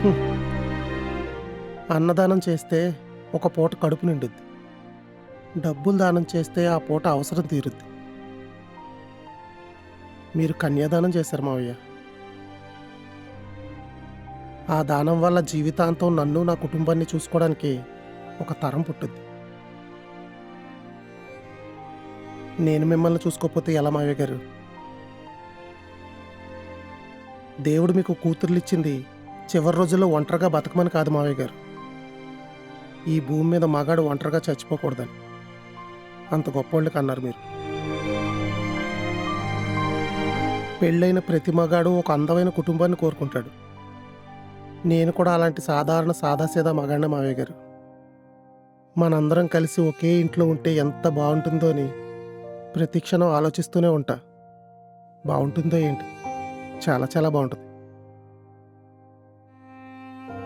హ్మ్. అన్నదానం చేస్తే ఒక పూట కడుపు నిండుద్ది. డబ్బులు దానం చేస్తే ఆ పూట అవసరం తీరుద్ది. మీరు కన్యాదానం చేశారు మావయ్య. ఆ దానం వల్ల జీవితాంతం నన్ను, నా కుటుంబాన్ని చూసుకోవడానికి ఒక తరం పుట్టుద్ది. నేను మిమ్మల్ని చూసుకోకపోతే ఎలా మావయ్య గారు? దేవుడు మీకు కూతుర్లిచ్చింది చివరి రోజుల్లో ఒంటరిగా బతకమని కాదు మావయ్య గారు. ఈ భూమి మీద మగాడు ఒంటరిగా చచ్చిపోకూడదని. అంత గొప్పోళ్ళు కన్నారు మీరు. పెళ్ళైన ప్రతి మగాడు ఒక అందమైన కుటుంబాన్ని కోరుకుంటాడు. నేను కూడా అలాంటి సాధారణ సాదాసీదా మగాడినే మావయ్య గారు. మనందరం కలిసి ఒకే ఇంట్లో ఉంటే ఎంత బావుంటుందో అని ప్రతి క్షణం ఆలోచిస్తూనే ఉంటా. బావుంటుందో ఏంటి? చాలా చాలా బావుంటది.